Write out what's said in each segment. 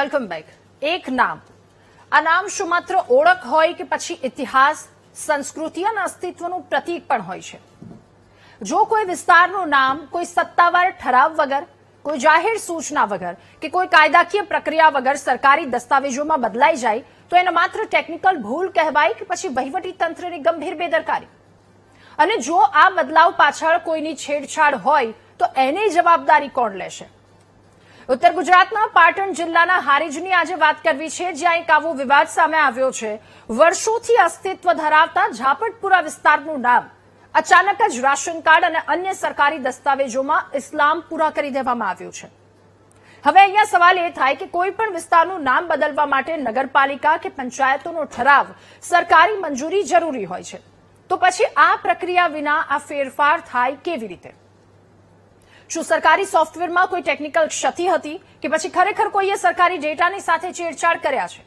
Welcome back. એક નામ, આ નામ શું માત્ર ઓળખ હોય કે પછી ઇતિહાસ, સંસ્કૃતિ અને અસ્તિત્વનું પ્રતીક પણ હોય છે? જો કોઈ વિસ્તારનું નામ કોઈ સત્તાવાર ઠરાવ વગર, કોઈ જાહેર સૂચના વગર કે કોઈ કાયદાકીય પ્રક્રિયા વગર સરકારી દસ્તાવેજોમાં બદલાઈ જાય તો એને માત્ર ટેકનિકલ ભૂલ કહેવાય કે પછી વહીવટી તંત્રની ગંભીર બેદરકારી? અને જો આ બદલાવ પાછળ કોઈની છેડછાડ હોય તો એની જવાબદારી કોણ લેશે? ઉત્તર ગુજરાતના પાટણ જિલ્લાના હારીજની આજે વાત કરવી છે, જ્યાં એક આવો વિવાદ સામે આવ્યો છે. વર્ષોથી અસ્તિત્વ ધરાવતા ઝાપટપુરા વિસ્તારનું નામ અચાનક જ રાશન કાર્ડ અને અન્ય સરકારી દસ્તાવેજોમાં ઇસ્લામપુરા કરી દેવામાં આવ્યું છે. હવે અહીંયા સવાલ એ થાય કે કોઈ પણ વિસ્તારનું નામ બદલવા માટે નગરપાલિકા કે પંચાયતોનો ઠરાવ, સરકારી મંજૂરી જરૂરી હોય છે. તો પછી આ પ્રક્રિયા વિના આ ફેરફાર થાય કેવી રીતે? શું સરકારી સોફ્ટવેરમાં કોઈ ટેકનિકલ ક્ષતિ હતી કે પછી ખરેખર કોઈએ સરકારી ડેટાની સાથે છેડછાડ કર્યા છે?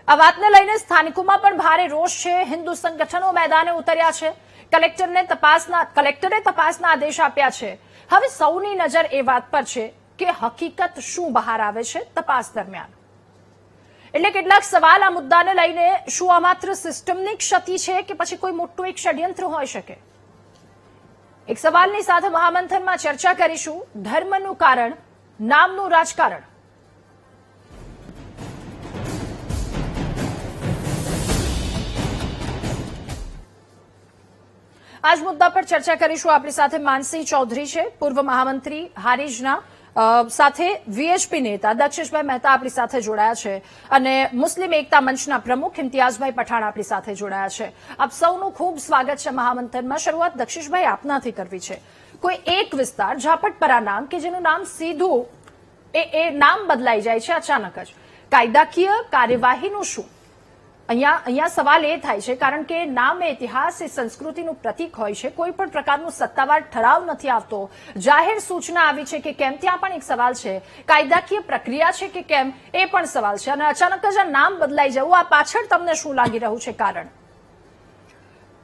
આ વાતને લઈને સ્થાનિકોમાં પણ ભારે રોષ છે. હિન્દુ સંગઠનો મેદાને ઉતર્યા છે. કલેક્ટરે તપાસના આદેશ આપ્યા છે. હવે સૌની નજર એ વાત પર છે કે હકીકત શું બહાર આવે છે તપાસ દરમિયાન. એટલે કેટલાક સવાલ આ મુદ્દાને લઈને, શું આ માત્ર સિસ્ટમની ક્ષતિ છે કે પછી કોઈ મોટું એક ષડયંત્ર હોઈ શકે? એક સવાલની સાથે મહામંથનમાં ચર્ચા કરીશું. ધર્મનું કારણ, નામનું રાજકારણ. આજ મુદ્દા પર ચર્ચા કરીશું. આપણી સાથે માનસિંહ ચૌધરી છે, પૂર્વ મહામંત્રી હારીજના, સાથે વીએચપી નેતા દક્ષેશભાઈ મહેતા આપણી સાથે જોડાયા છે, અને મુસ્લિમ એકતા મંચના પ્રમુખ ઇમ્તિયાઝભાઈ પઠાણ આપણી સાથે જોડાયા છે. આપ સૌનું ખૂબ સ્વાગત છે મહામંથનમાં. શરૂઆત દક્ષેશભાઈ આપનાથી કરવી છે. કોઈ એક વિસ્તાર, ઝાપટપરા નામ, કે જેનું નામ સીધું એ નામ બદલાઈ જાય છે અચાનક જ, કાયદાકીય કાર્યવાહીનું શું? અહીંયા સવાલ એ થાય છે કારણ કે નામ એ ઇતિહાસ, એ સંસ્કૃતિનું પ્રતીક હોય છે. કોઈ પણ પ્રકારનું સત્તાવાર ઠરાવ નથી આવતો, જાહેર સૂચના આવી છે કે કેમ, ત્યાં પણ એક સવાલ છે. કાયદાકીય પ્રક્રિયા છે કે કેમ, એ પણ સવાલ છે. અને અચાનક જ આ નામ બદલાઈ જવું, આ પાછળ તમને શું લાગી રહ્યું છે કારણ?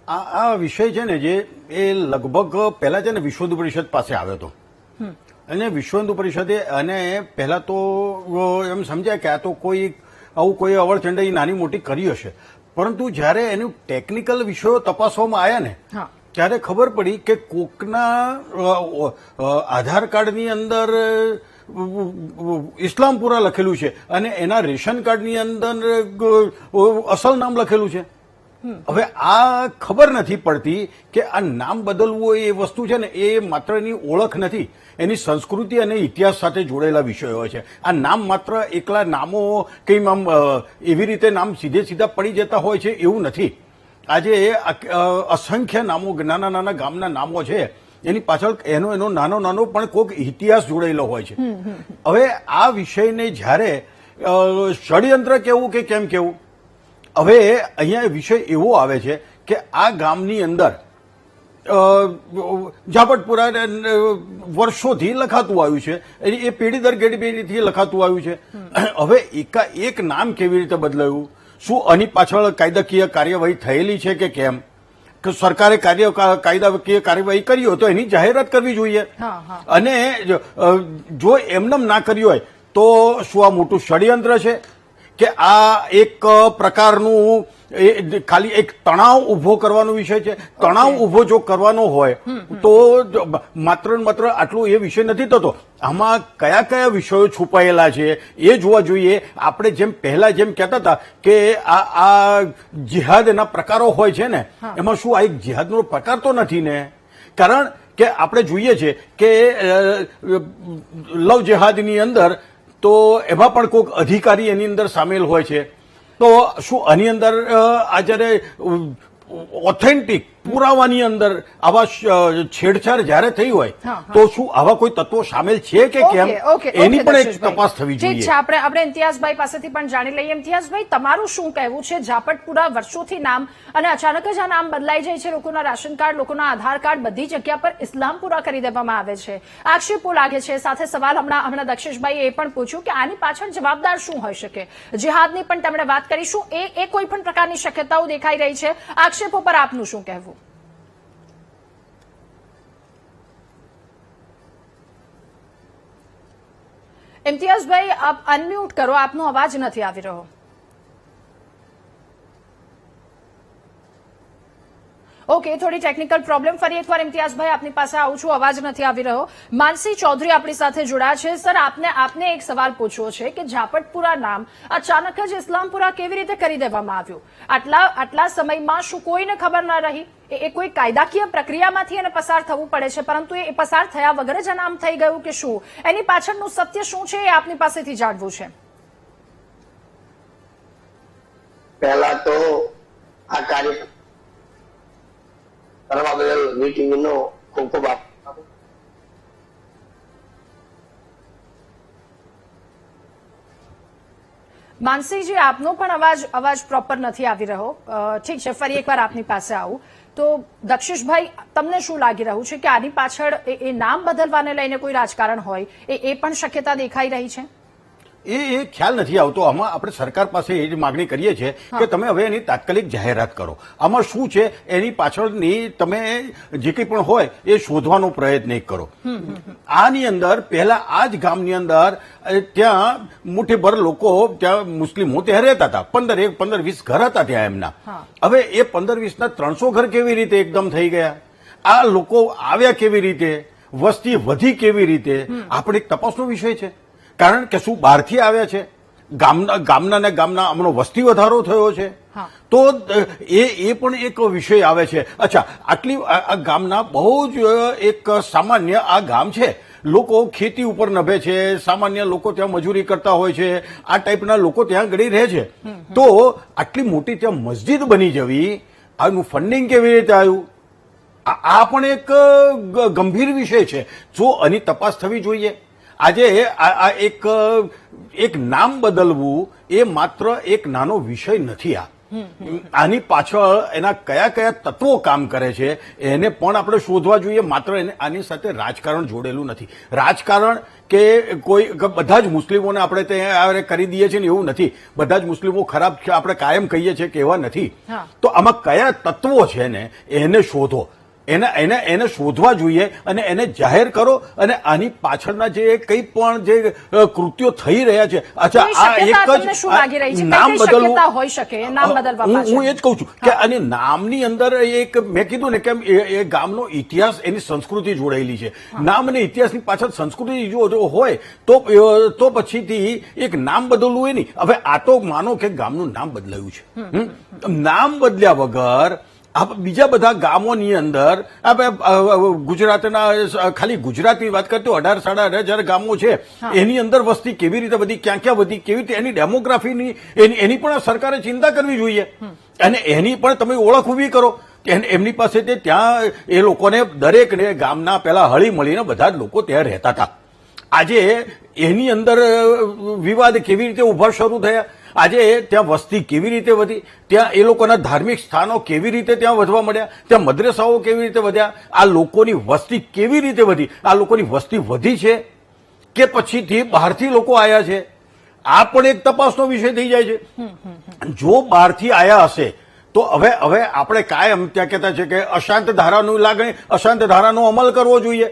આ વિષય છે ને, જે એ લગભગ પહેલા છે ને વિશ્વ હિન્દુ પરિષદ પાસે આવ્યો હતો, અને વિશ્વ હિન્દુ પરિષદે અને પહેલા તો એમ સમજાય કે આ તો આવું કોઈ અવળચંડાઈ નાની મોટી કરી હશે, પરંતુ જ્યારે એનું ટેકનિકલ વિષયો તપાસવામાં આવ્યા ને, ત્યારે ખબર પડી કે કોકના આધાર કાર્ડની અંદર ઇસ્લામપુરા લખેલું છે અને એના રેશન કાર્ડની અંદર અસલ નામ લખેલું છે. હવે આ ખબર નથી પડતી કે આ નામ બદલવું એ વસ્તુ છે ને, એ માત્ર એની ઓળખ નથી, એની સંસ્કૃતિ અને ઇતિહાસ સાથે જોડેલા વિષયો હોય છે. આ નામ માત્ર એકલા નામો કંઈ આમ એવી રીતે નામ સીધા પડી જતા હોય છે એવું નથી. આજે અસંખ્ય નામો, નાના નાના ગામના નામો છે, એની પાછળ એનો નાનો પણ કોઈક ઇતિહાસ જોડાયેલો હોય છે. હવે આ વિષયને જ્યારે ષડયંત્ર કેવું કે કેમ કેવું, હવે અહીંયા વિષય એવો આવે છે કે આ ગામની અંદર ઝાપટપુરા વર્ષોથી લખાતું આવ્યું છે, એ પેઢી દર પેઢીથી લખાતું આવ્યું છે. હવે એક નામ કેવી રીતે બદલાયું? શું આની પાછળ કાયદાકીય કાર્યવાહી થયેલી છે કે કેમ? કે સરકારે કાયદાકીય કાર્યવાહી કરી હોય તો એની જાહેરાત કરવી જોઈએ, અને જો એમનેમ ના કરી હોય તો શું આ મોટું ષડયંત્ર છે કે આ એક પ્રકારનું ખાલી એક તણાવ ઉભો કરવાનો વિષય છે? તણાવ ઉભો જો કરવાનો હોય તો માત્ર આટલું એ વિષય નથી થતો. આમાં કયા કયા વિષયો છુપાયેલા છે એ જોવા જોઈએ. આપણે પહેલા જેમ કહેતા હતા કે આ જિહાદના પ્રકારો હોય છે ને, એમાં શું આ એક જિહાદનો પ્રકાર તો નથી ને? કારણ કે આપણે જોઈએ છે કે લવ જિહાદની અંદર તો એમાં પણ કોઈક અધિકારી એની અંદર સામેલ હોય છે. તો શું આની અંદર આ જ્યારે ઓથેન્ટિક પુરાવાની અંદર આવા છેડછાડ જ્યારે થઈ હોય તો શું આવા કોઈ તત્વો સામેલ છે કે કેમ, એની પણ એક તપાસ થવી જોઈએ. આપણે ઇમ્તિયાઝભાઈ પાસેથી પણ જાણી લઈએ. ઇમ્તિયાઝભાઈ, તમારું શું કહેવું છે? ઝાપટપુરા વર્ષોથી નામ, અને અચાનક જ આ નામ બદલાઈ જાય છે. લોકોના રાશન કાર્ડ, લોકોના આધાર કાર્ડ, બધી જગ્યા પર ઇસ્લામપુરા કરી દેવામાં આવે છે. આક્ષેપો લાગે છે. સાથે સવાલ હમણાં દક્ષેશભાઈએ એ પણ પૂછ્યું કે આની પાછળ જવાબદાર શું હોઈ શકે? જિહાદની પણ તેમણે વાત કરી. શું એ કોઈ પણ પ્રકારની શક્યતાઓ દેખાઈ રહી છે? આક્ષેપો પર આપનું શું કહેવું? ઇમ્તિયાઝભાઈ, આપ અનમ્યુટ કરો, આપનો અવાજ નથી આવી રહ્યો. ઓકે, થોડી ટેકનિકલ પ્રોબ્લેમ. ફરી એકવાર ઇમ્તિયાઝભાઈ આપની પાસે આવું છું, અવાજ નથી આવી રહ્યો. માનસી ચૌધરી આપણી સાથે જોડાયા છે. સર, આપને એક સવાલ પૂછવો છે કે ઝાપટપુરા નામ અચાનક જ ઇસ્લામપુરા કેવી રીતે કરી દેવામાં આવ્યું? આટલા સમયમાં શું કોઈને ખબર ન રહી? એ કોઈ કાયદાકીય પ્રક્રિયામાંથી એને પસાર થવું પડે છે, પરંતુ એ પસાર થયા વગર જ આ નામ થઈ ગયું કે શું? એની પાછળનું સત્ય શું છે એ આપની પાસેથી જાણવું છે. પહેલા તો આ કાર્ય કરવા બદલ વીટીવી નો ખૂબ ખૂબ આભાર. માનસીજી, આપનો પણ અવાજ પ્રોપર નથી આવી રહ્યો. ઠીક છે, ફરી એકવાર આપની પાસે આવું તો દક્ષેશભાઈ, તમને શું લાગી રહ્યું છે કે આની પાછળ એ નામ બદલવાને લઈને કોઈ રાજકારણ હોય, એ પણ શક્યતા દેખાઈ રહી છે? એ ખ્યાલ નથી આવતો. આમાં આપણે સરકાર પાસે એ જ માગણી કરીએ છીએ કે તમે હવે એની તાત્કાલિક જાહેરાત કરો. આમાં શું છે એની પાછળની તમે જે કંઈ પણ હોય એ શોધવાનો પ્રયત્ન કરો. આની અંદર પહેલા આ જ ગામની અંદર ત્યાં મુઠ્ઠીભર લોકો, ત્યાં મુસ્લિમો ત્યાં રહેતા હતા. 15-20 ઘર હતા ત્યાં એમના. હવે એ 15-20 ના 300 ઘર કેવી રીતે એકદમ થઈ ગયા? આ લોકો આવ્યા કેવી રીતે? વસ્તી વધી કેવી રીતે? આપણે એક તપાસનો વિષય છે. કારણ કે શું બહારથી આવ્યા છે? ગામના હમણાં વસ્તી વધારો થયો છે, તો એ પણ એક વિષય આવે છે. અચ્છા, આટલી આ ગામના બહુ જ એક સામાન્ય આ ગામ છે. લોકો ખેતી ઉપર નભે છે, સામાન્ય લોકો ત્યાં મજૂરી કરતા હોય છે, આ ટાઈપના લોકો ત્યાં ગળી રહે છે. તો આટલી મોટી ત્યાં મસ્જિદ બની જવી, આનું ફંડિંગ કેવી રીતે આવ્યું? આ પણ એક ગંભીર વિષય છે. જો આની તપાસ થવી જોઈએ. આજે આ એક નામ બદલવું એ માત્ર એક નાનો વિષય નથી. આની પાછળ એના કયા કયા તત્વો કામ કરે છે એને પણ આપણે શોધવા જોઈએ. માત્ર આની સાથે રાજકારણ જોડેલું નથી. રાજકારણ કે કોઈ બધા જ મુસ્લિમોને આપણે ત્યાં કરી દઈએ છીએ ને એવું નથી. બધા જ મુસ્લિમો ખરાબ છે આપણે કાયમ કહીએ છીએ કે એવા નથી. તો આમાં કયા તત્વો છે ને એને શોધો. એને શોધવા જોઈએ અને એને જાહેર કરો. અને આની પાછળના જે કંઈ પણ જે કૃત્યો થઈ રહ્યા છે, અચ્છા, આ એક જ નામ બદલવું, હું એ જ કહું છું કે આની નામની અંદર એક મેં કીધું ને કે એ ગામનો ઇતિહાસ, એની સંસ્કૃતિ જોડાયેલી છે. નામ અને ઇતિહાસની પાછળ સંસ્કૃતિ જો હોય તો પછીથી એક નામ બદલવું હોય નહીં. હવે આ તો માનો કે ગામનું નામ બદલાયું છે, નામ બદલ્યા વગર બીજા બધા ગામોની અંદર ગુજરાતના, ખાલી ગુજરાતની વાત કરતો 18,000 ગામો છે, એની અંદર વસ્તી કેવી રીતે વધી, ક્યાં વધી, કેવી રીતે એની ડેમોગ્રાફીની એની પણ સરકારે ચિંતા કરવી જોઈએ. અને એની પણ તમે ઓળખ ઊભી કરો. એમની પાસે ત્યાં એ લોકોને દરેકને ગામના પેલા હળી મળીને બધા જ લોકો ત્યાં રહેતા હતા. આજે એની અંદર વિવાદ કેવી રીતે ઉભા શરૂ થયા? આજે ત્યાં વસ્તી કેવી રીતે વધી? ત્યાં એ લોકોના ધાર્મિક સ્થાનો કેવી રીતે ત્યાં વધવા મળ્યા? ત્યાં મદ્રેસાઓ કેવી રીતે વધ્યા? આ લોકોની વસ્તી કેવી રીતે વધી? આ લોકોની વસ્તી વધી છે કે પછીથી બહારથી લોકો આવ્યા છે? આ પણ એક તપાસનો વિષય થઈ જાય છે. જો બહારથી આવ્યા હશે તો હવે આપણે કાયમ ત્યાં કહેતા છે કે અશાંત ધારાનું લાગણી, અશાંત ધારાનો અમલ કરવો જોઈએ.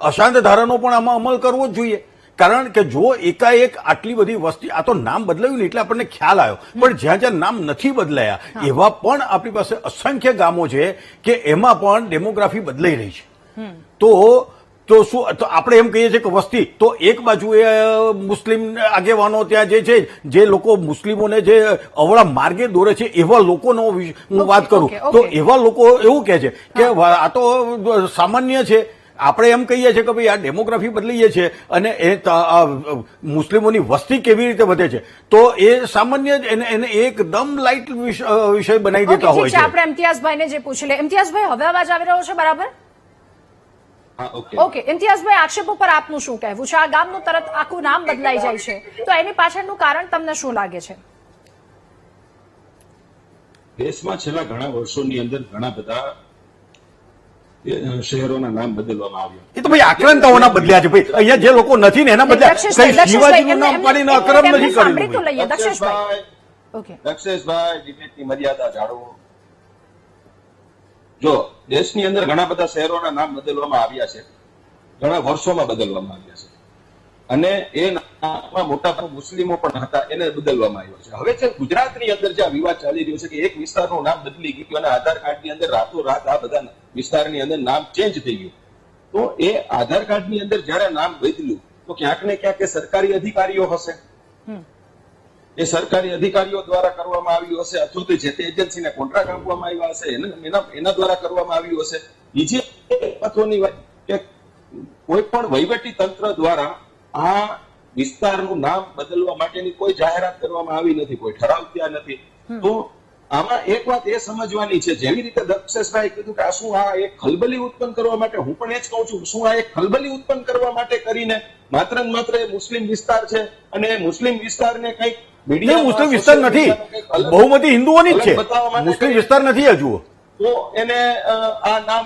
અશાંત ધારાનો પણ આમાં અમલ કરવો જ જોઈએ. કારણ કે જો એકાએક આટલી બધી વસ્તી, આ તો નામ બદલાયું ને એટલે આપણને ખ્યાલ આવ્યો, પણ જ્યાં જ્યાં નામ નથી બદલાયા એવા પણ આપણી પાસે અસંખ્ય ગામો છે કે એમાં પણ ડેમોગ્રાફી બદલાઈ રહી છે. તો શું, તો આપણે એમ કહીએ છીએ કે વસ્તી, તો એક બાજુ એ મુસ્લિમ આગેવાનો ત્યાં જે છે, જે લોકો મુસ્લિમોને જે અવળા માર્ગે દોરે છે એવા લોકોનો હું વાત કરું તો એવા લોકો એવું કહે છે કે આ તો સામાન્ય છે. આપણે એમ કહીએ છીએ કે ભાઈ આ ડેમોગ્રાફી બદલીએ છીએ અને એ મુસ્લિમોની વસ્તી કેવી રીતે વધે છે, તો એ સામાન્ય એને એકદમ લાઇટ વિષય બનાવી દેતા હોય છે. આપણે ઇમ્તિયાઝભાઈને જે પૂછી લે. ઇમ્તિયાઝભાઈ, હવે અવાજ આવી રહ્યો છે બરાબર? ઓકે, ઇમ્તિયાઝભાઈ, આક્ષેપો પર આપનું શું કહેવું છે? આ ગામનું તરત આખું નામ બદલાઈ જાય છે, તો એની પાછળનું કારણ તમને શું લાગે છે? દેશમાં છેલ્લા ઘણા વર્ષોની અંદર ઘણા બધા શહેરોના નામ બદલવામાં આવ્યા. એ તો ભાઈ આક્રાંતાઓના બદલ્યા છે. ભાઈ અહીંયા જે લોકો નથી ને એના બદલ્યા. શિવાજીનું નામ પાડીને અક્રમ નથી કર્યું. દક્ષેશભાઈ, ડિબેટની મર્યાદા જાળવો. જો દેશની અંદર ઘણા બધા શહેરોના નામ બદલવામાં આવ્યા છે, ઘણા વર્ષોમાં બદલવામાં આવ્યા છે. અને એ નામમાં મોટા ભાગ મુસ્લિમો પણ હતા, એને બદલવામાં આવ્યો છે. હવે છે ગુજરાતની અંદર જે આ વિવાદ ચાલી રહ્યો છે કે એક વિસ્તારનું નામ બદલી ગયું અને આધાર કાર્ડની અંદર રાતોરાત આ બધા વિસ્તારની અંદર નામ ચેન્જ થઈ ગયું, તો એ આધાર કાર્ડની અંદર જયારે નામ બદલ્યું તો ક્યાંક ને ક્યાંક એ સરકારી અધિકારીઓ હશે, એ સરકારી અધિકારીઓ દ્વારા કરવામાં આવ્યું હશે, અથવા તો જે તે એજન્સીને કોન્ટ્રાક્ટ આપવામાં આવ્યા હશે, એના દ્વારા કરવામાં આવ્યું હશે. બીજી મહત્વની વાત કે કોઈ પણ વહીવટી તંત્ર દ્વારા આ વિસ્તારનું નામ બદલવા માટેની કોઈ જાહેરાત કરવામાં આવી નથી, કોઈ ઠરાવ ત્યાં નથી. તો આમાં એક વાત એ સમજવાની છે, જેવી રીતે દક્ષેશભાઈ કીધું કે આ શું આ એક ખલબલી ઉત્પન્ન કરવા માટે, હું પણ એ જ કહું છું, શું આ એક ખલબલી ઉત્પન્ન કરવા માટે કરીને માત્ર ને માત્ર એ મુસ્લિમ વિસ્તાર છે અને એ મુસ્લિમ વિસ્તારને કંઈક મુસ્લિમ વિસ્તાર નથી, બહુમતી હિન્દુઓની જ છે, મુસ્લિમ વિસ્તાર નથી હજુ. તો એને આ નામ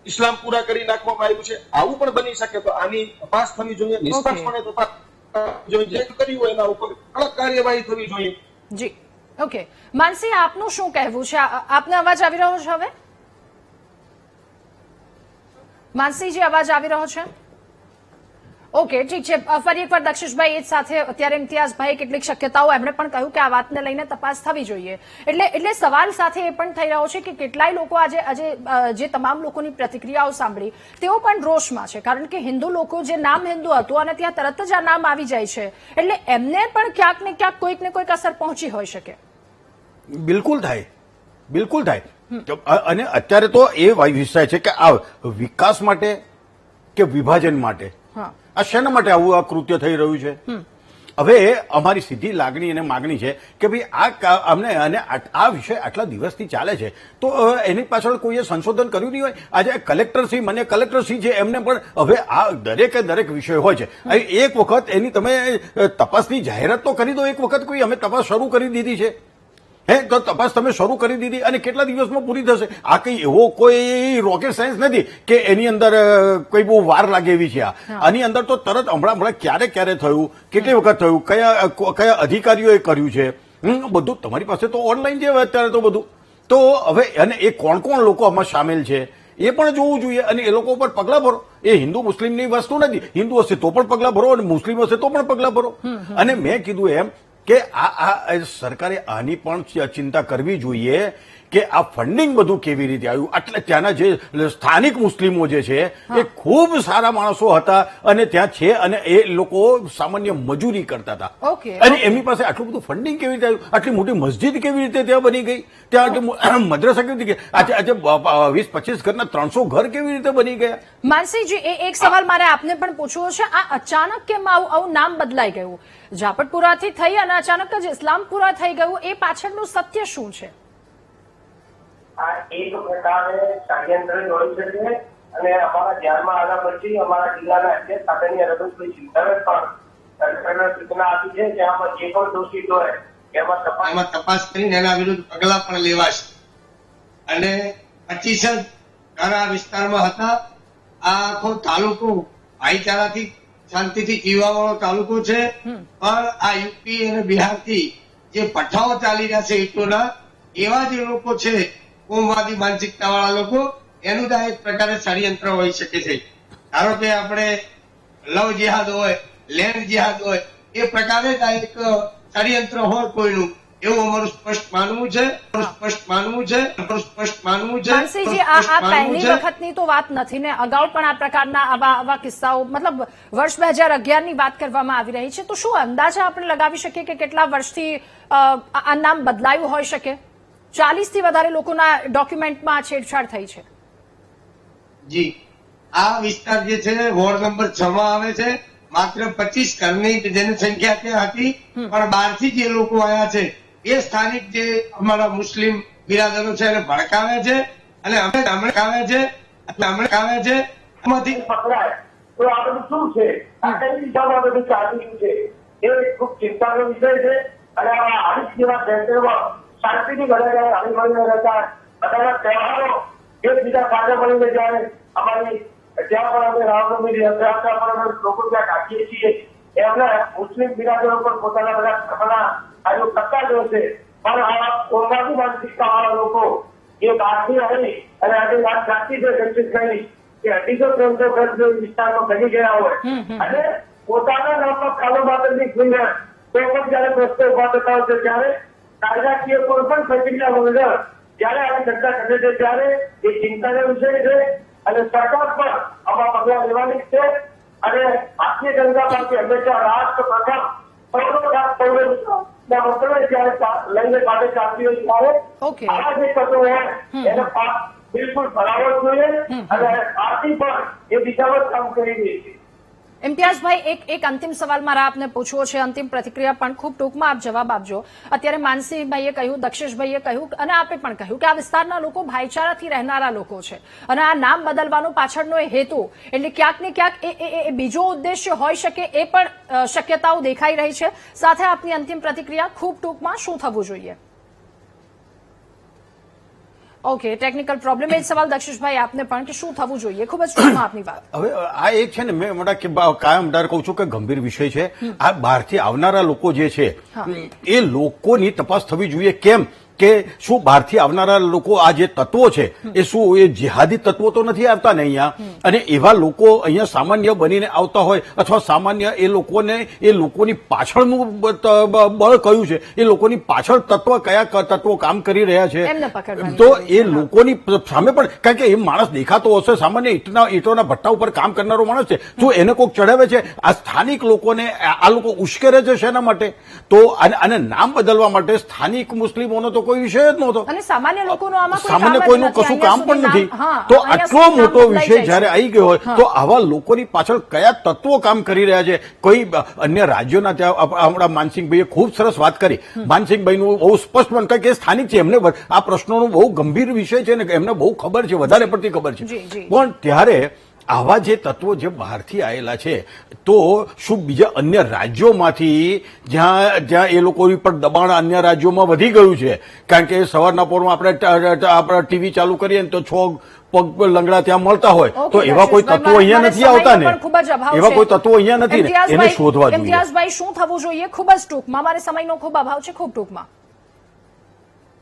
ઇસ્લામ પૂરા કરી નાખવામાં આવ્યું છે, આવું પણ બની શકે. તો આની તપાસ થવી જોઈએ, નિષ્પક્ષપણે તપાસ જોઈએ, જે કર્યું હોય એના ઉપર કડક કાર્યવાહી થવી જોઈએ. જી ઓકે, માનસી આપનું શું કહેવું છે? આપને અવાજ આવી રહ્યો છે? હવે માનસીજી અવાજ આવી રહ્યો છે? ઓકે, ઠીક છે. ફરી એકવાર દક્ષેશભાઈ એ જ સાથે અત્યારે ઇમ્તિયાઝભાઈ કેટલીક શક્યતાઓ એમણે પણ કહ્યું કે આ વાતને લઈને તપાસ થવી જોઈએ. એટલે સવાલ સાથે એ પણ થઈ રહ્યો છે કે કેટલાય લોકો આજે જે તમામ લોકોની પ્રતિક્રિયાઓ સાંભળી તેઓ પણ રોષમાં છે, કારણ કે હિન્દુ લોકો જે નામ હિન્દુ હતું અને ત્યાં તરત જ આ નામ આવી જાય છે, એટલે એમને પણ ક્યાંક ને ક્યાંક કોઈક ને કોઈક અસર પહોંચી હોઈ શકે. બિલકુલ થાય, બિલકુલ થાય. અને અત્યારે તો એ વિષય છે કે આ વિકાસ માટે કે વિભાજન માટે, આ શેના માટે આવું આ કૃત્ય થઈ રહ્યું છે? હવે અમારી સીધી લાગણી અને માગણી છે કે ભાઈ અમને અને આ વિષય આટલા દિવસથી ચાલે છે, તો એની પાછળ કોઈએ સંશોધન કર્યું નહીં હોય? આજે કલેક્ટરશ્રી છે એમને પણ હવે આ દરેક વિષય હોય છે, એક વખત એની તમે તપાસની જાહેરાત તો કરી દો. એક વખત કોઈ અમે તપાસ શરૂ કરી દીધી છે, તો તપાસ તમે શરૂ કરી દીધી અને કેટલા દિવસમાં પૂરી થશે? આ કઈ એવો કોઈ રોકેટ સાયન્સ નથી કે એની અંદર કોઈ બહુ વાર લાગે એવી છે. આની અંદર તો તરત હમણાં ક્યારે થયું, કેટલી વખત થયું, કયા અધિકારીઓએ કર્યું છે, બધું તમારી પાસે તો ઓનલાઈન છે અત્યારે તો બધું. તો હવે અને એ કોણ લોકો આમાં સામેલ છે એ પણ જોવું જોઈએ અને એ લોકો પર પગલા ભરો. એ હિન્દુ મુસ્લિમની વસ્તુ નથી, હિન્દુ હશે તો પણ પગલા ભરો અને મુસ્લિમ હશે તો પણ પગલા ભરો. અને મેં કીધું એમ કે આ સરકારે આની પણ ચિંતા કરવી જોઈએ કે આ ફંડિંગ બધું કેવી રીતે આવ્યું. એટલે ત્યાંના જે સ્થાનિક મુસ્લિમો જે છે એ ખૂબ સારા માણસો હતા અને ત્યાં છે અને એ લોકો સામાન્ય મજૂરી કરતા હતા, અને એમની પાસે આટલું બધું ફંડિંગ કેવી રીતે આવ્યું? આટલી મોટી મસ્જિદ કેવી રીતે ત્યાં બની ગઈ? ત્યાં મદ્રસા કેવી રીતે? આજે 20-25 ઘરના 300 ઘર કેવી રીતે બની ગયા? માનસીજી, એક સવાલ મારે આપને પણ પૂછવો છે. આ અચાનક કેમ આવું નામ બદલાઈ ગયું? જાપટપુરાથી થઈ અને અચાનક જ ઇસ્લામપુરા થઈ ગયું, એ પાછળનું સત્ય શું છે? આ એક પ્રકારે ષડયંત્ર જોઈ શકે અને અમારા ધ્યાનમાં આવ્યા પછી અમારા જિલ્લાના અધ્યક્ષ આદરણીય રઘુભાઈ સિંઘાવે પણ સરકારને સૂચના આપી છે કે આમાં જે પણ દોષિત હોય એમાં તપાસ કરીને એના વિરુદ્ધ પગલા પણ લેવાશે. અને 25 ઘણા વિસ્તારમાં હતા. આ આખો તાલુકો ભાઈચારાથી શાંતિથી જીવવાવાળો તાલુકો છે, પણ આ યુપી અને બિહારથી જે પઠાઓ ચાલી રહ્યા છે ઈટોના, એવા જે લોકો છે કોમવાદી માનસિકતા વાળા લોકો, એનું તો એક પ્રકારે ષડયંત્ર હોઈ શકે છે. ધારો કે આપણે લવ જેહાદ હોય, લેન્ડ જેહાદ હોય, એ પ્રકારે જ આ એક ષડયંત્ર હોય કોઈનું, એવું અમારું સ્પષ્ટ માનવું છે. માનસીજી, આ પહેલી વખતની તો વાત નથી ને, અગાઉ પણ આ પ્રકારના આવા કિસ્સાઓ, મતલબ વર્ષ 2011 ની વાત કરવામાં આવી રહી છે, તો શું અંદાજા આપણે લગાવી શકીએ કે કેટલા વર્ષથી આ નામ બદલાયું હોઈ શકે? 40 થી વધારે લોકોના ડોક્યુમેન્ટમાં છેડછાડ થઈ છે. જી, આ વિસ્તાર જે છે વોર્ડ નંબર 6 માં આવે છે. માત્ર 25 ઘરની જનસંખ્યા ત્યાં હતી, પણ બહારથી જે લોકો આવ્યા છે એ સ્થાનિક જે અમારા મુસ્લિમ બિરાદરો છે એને ભડકાવે છે અને હમણાં છે એમાંથી પકડાય. તો આ બધું શું છે? આ કઈ દિશામાં બધું ચાલી રહ્યું છે એ ખૂબ ચિંતાનો વિષય છે. અને આ આરીફ જેવા સેન્ટરમાં શાંતિથી બધા હળીમળીને રહેતા, બધાના તહેવારો એકબીજા સાથે મળીને જાય. અમારી ત્યાં પણ અમે રામનવમી રથયાત્રા પણ અમે લોકો ત્યાં કાઢીએ છીએ. એમને મુસ્લિમ બિરાદરો પણ પોતાના બધા આયોજન કરતા જ હોય છે, પણ આ કોમવાદી માનસિકતા વાળા લોકો એ બહારથી આવી અને આજે વાત સાચી છે દક્ષિતભાઈ કે 250-300 ઘર જો વિસ્તારમાં બની ગયા હોય અને પોતાના નામમાં કારોબારની ખુલ્યા તો પણ જયારે પ્રશ્નો ઉભા થતા હોય છે ત્યારે કાયદાકીય કોઈ પણ પ્રક્રિયા વગર જયારે આવી ચર્ચા કરે છે ત્યારે એ ચિંતાનો વિષય છે અને સરકાર પણ આવા પગલા લેવાની છે અને ભારતીય જનતા પાર્ટી હંમેશા રાષ્ટ્ર પ્રથમ લઈને પાસે ચાલતી હોય ત્યારે ઓકે. આવા જે તત્વો હોય એને બિલકુલ ભરાવો જોઈએ અને પાર્ટી પણ એ દિશામાં કામ કરી રહી છે. ઇમ્તિયાઝભાઈ, એક અંતિમ સવાલ મારા આપને પૂછવો છે, અંતિમ પ્રતિક્રિયા પણ ખૂબ ટૂંકમાં આપ જવાબ આપજો. અત્યારે માનસીભાઈએ કહ્યું, દક્ષેશભાઈએ કહ્યું અને આપે પણ કહ્યું કે આ વિસ્તારના લોકો ભાઈચારાથી રહેનારા લોકો છે અને આ નામ બદલવાનો પાછળનો એ હેતુ એટલે ક્યાંક ને ક્યાંક એ બીજો ઉદ્દેશ્ય હોઈ શકે એ પણ શક્યતાઓ દેખાઈ રહી છે. સાથે આપની અંતિમ પ્રતિક્રિયા ખૂબ ટૂંકમાં શું થવું જોઈએ? Okay, technical problem. એ જ સવાલ દક્ષેશભાઈ આપને પણ કે શું થવું જોઈએ, ખૂબ જ ટૂંકમાં આપની વાત. હવે આ એક છે ને, મેં કાયમ કહું છું કે ગંભીર વિષય છે. આ બહારથી આવનારા લોકો જે છે એ લોકોની તપાસ થવી જોઈએ. કેમ કે શું બહારથી આવનારા લોકો આ જે તત્વો છે એ શું એ જેહાદી તત્વો તો નથી આવતા ને અહીંયા, અને એવા લોકો અહીંયા સામાન્ય બનીને આવતા હોય અથવા સામાન્ય એ લોકોની પાછળનું બળ કયું છે, એ લોકોની પાછળ કયા તત્વો કામ કરી રહ્યા છે, એમને પકડવાની તો એ લોકોની સામે પણ, કારણ કે એ માણસ દેખાતો હશે સામાન્ય ઈંટોના ભટ્ટા ઉપર કામ કરનારો માણસ છે, તો એને કોઈક ચડાવે છે. આ સ્થાનિક લોકોને આ લોકો ઉશ્કેરે છે શેના માટે? તો આને નામ બદલવા માટે સ્થાનિક મુસ્લિમોનો તો કોઈ વિષય જ નહોતો અને સામાન્ય લોકોનું આમાં સામાન્ય કોઈનું કશું કામ પણ નથી. તો આટલો મોટો વિષય જયારે આવી ગયો હોય તો આવા લોકોની પાછળ કયા તત્વો કામ કરી રહ્યા છે? કોઈ અન્ય રાજ્યોના, ત્યાં આપણા માનસિંહભાઈએ ખૂબ સરસ વાત કરી. માનસિંહભાઈનું બહુ સ્પષ્ટ પણ કે સ્થાનિક છે, એમને આ પ્રશ્નોનો બહુ ગંભીર વિષય છે ને એમને બહુ ખબર છે, વધારે પડતી ખબર છે. પણ ત્યારે આવા જે તત્વો જે બહારથી આવેલા છે તો શું બીજા અન્ય રાજ્યોમાંથી જ્યાં એ લોકો પર દબાણ અન્ય રાજ્યોમાં વધી ગયું છે? કારણ કે સવારના પોરમાં આપણે ટીવી ચાલુ કરીએ ને તો 6 પગ લંગડા ત્યાં મળતા હોય, તો એવા કોઈ તત્વો અહીંયા નથી આવતા ને, એવા કોઈ તત્વો અહીંયા નથી ને, એને શોધવા જોઈએ. ઇમ્તિયાઝભાઈ, શું થવું જોઈએ? ખૂબ જ ટૂંકમાં, મારે સમયનો ખૂબ અભાવ છે, ખૂબ ટૂંકમાં.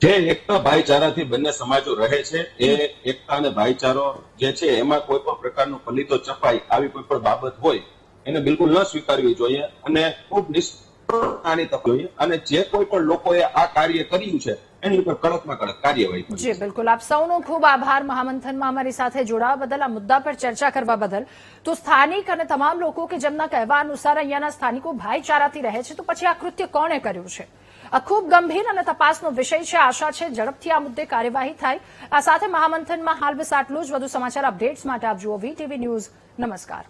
જે એકતા ભાઈચારાથી બંને સમાજો રહે છે એ એકતા અને ભાઈચારો જે છે એમાં કોઈ પણ પ્રકારનું પલિતો ચપાઈ આવી કોઈ પણ બાબત હોય એને બિલકુલ ન સ્વીકારવી જોઈએ અને ખૂબ નિષ્ઠાની તક જોઈએ અને જે કોઈ પણ લોકોએ આ કાર્ય કર્યું છે એની ઉપર કડકમાં કડક કાર્યવાહી કરવી. જી બિલકુલ. આપ સૌનો ખૂબ આભાર મહામંથનમાં અમારી સાથે જોડાવા બદલ, આ મુદ્દા પર ચર્ચા કરવા બદલ. તો સ્થાનિક અને તમામ લોકો કે જેમના કહેવા અનુસાર અહીંયાના સ્થાનિકો ભાઈચારાથી રહે છે, તો પછી આ કૃત્ય કોણે કર્યું છે? આ ખૂબ ગંભીર અને તપાસનો વિષય છે. આશા છે ઝડપથી આ મુદ્દે કાર્યવાહી થાય. આ સાથે મહામંથનમાં હાલ બસ આટલું જ. વધુ સમાચાર અપડેટ્સ માટે આપ જુઓ VTV ન્યૂઝ. નમસ્કાર.